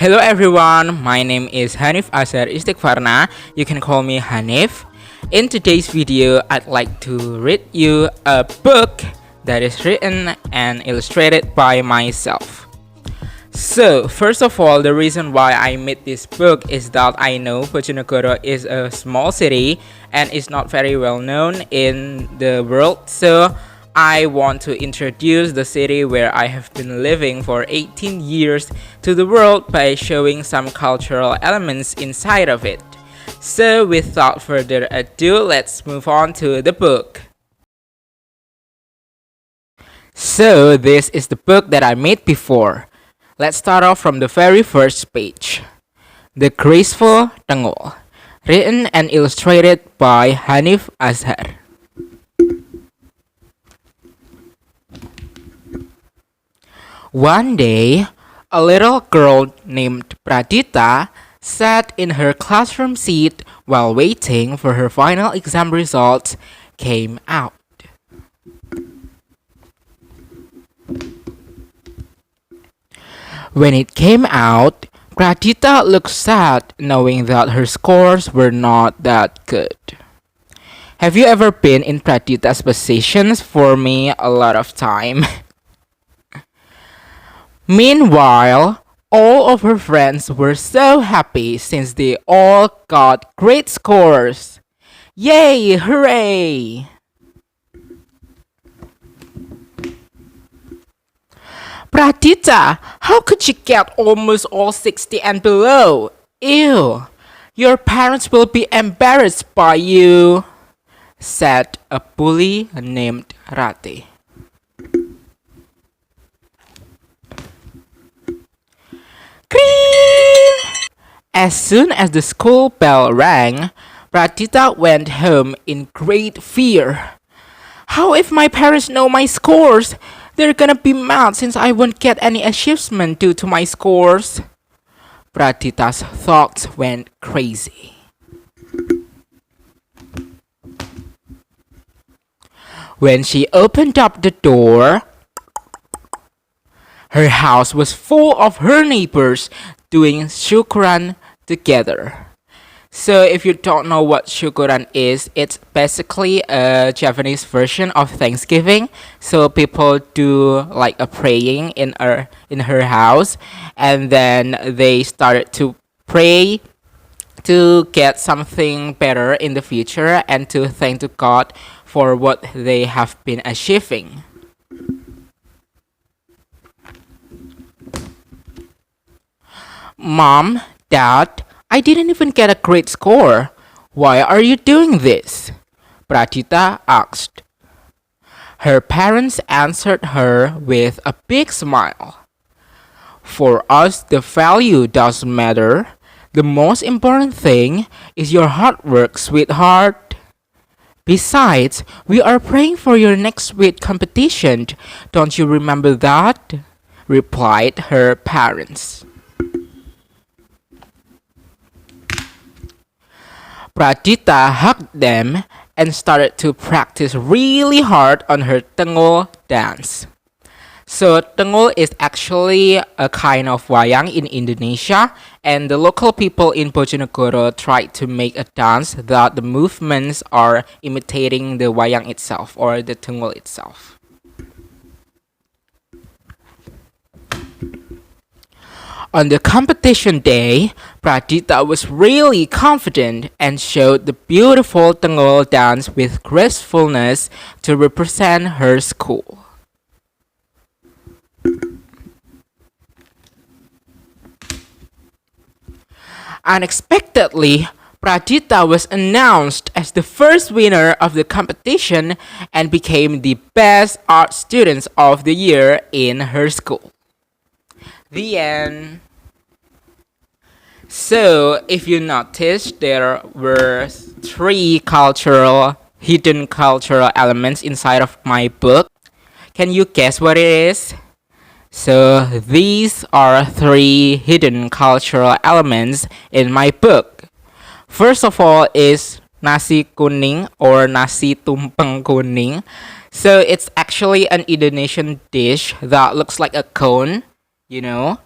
Hello everyone, my name is Hanif Azhar Istighfarna. You can call me Hanif. In today's video, I'd like to read you a book that is written and illustrated by myself. So, first of all, the reason why I made this book is that I know Bojonegoro is a small city and is not very well known in the world. So, I want to introduce the city where I have been living for 18 years to the world by showing some cultural elements inside of it. So, without further ado, let's move on to the book. So, this is the book that I made before. Let's start off from the very first page. The Graceful Thengul, written and illustrated by Hanif Azhar. One day, a little girl named Pradita sat in her classroom seat while waiting for her final exam results came out. When it came out, Pradita looked sad knowing that her scores were not that good. Have you ever been in Pradita's positions? For me, a lot of time. Meanwhile, all of her friends were so happy since they all got great scores. Yay! Hooray! Pradita, how could you get almost all 60 and below? Ew! Your parents will be embarrassed by you, said a bully named Rati. As soon as the school bell rang, Pradita went home in great fear. How if my parents know my scores? They're gonna be mad since I won't get any achievement due to my scores. Pradita's thoughts went crazy. When she opened up the door, her house was full of her neighbors doing shukran together. So if you don't know what shukran is, it's basically a Japanese version of Thanksgiving. So people do like a praying in her house, and then they started to pray to get something better in the future and to thank to God for what they have been achieving. Mom, Dad, I didn't even get a great score. Why are you doing this? Pradita asked. Her parents answered her with a big smile. For us, the value doesn't matter. The most important thing is your hard work, sweetheart. Besides, we are praying for your next week competition. Don't you remember that? Replied her parents. Pradita hugged them and started to practice really hard on her Thengul dance. So Thengul is actually a kind of wayang in Indonesia, and the local people in Bojonegoro tried to make a dance that the movements are imitating the wayang itself or the Thengul itself. On the competition day, Pradita was really confident and showed the beautiful Thengul dance with gracefulness to represent her school. Unexpectedly, Pradita was announced as the first winner of the competition and became the best art student of the year in her school. The end. So, if you noticed, there were three hidden cultural elements inside of my book. Can you guess what it is? So, these are three hidden cultural elements in my book. First of all is nasi kuning or nasi tumpeng kuning. So, it's actually an Indonesian dish that looks like a cone, you know.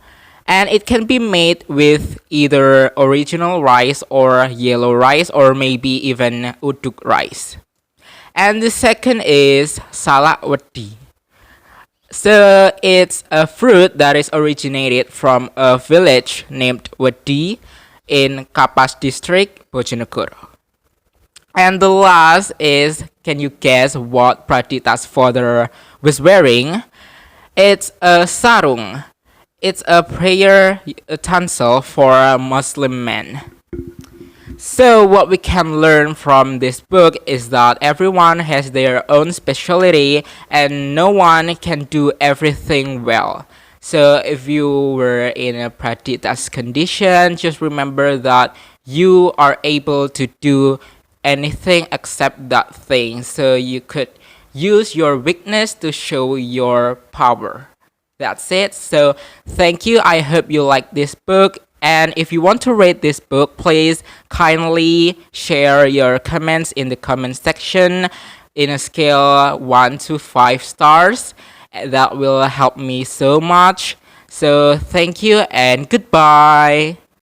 and it can be made with either original rice or yellow rice or maybe even uduk rice. And the second is salak wedi. So it's a fruit that is originated from a village named Wedi in Kapas district, Bojonegoro. And the last is, can you guess what Pradita's father was wearing? It's a sarung. It's a prayer utensil for a Muslim men. So what we can learn from this book is that everyone has their own specialty and no one can do everything well. So if you were in a Pradita's condition, just remember that you are able to do anything except that thing. So you could use your weakness to show your power. That's it. So thank you. I hope you like this book. And if you want to rate this book, please kindly share your comments in the comment section in a scale 1 to 5 stars. That will help me so much. So thank you and goodbye.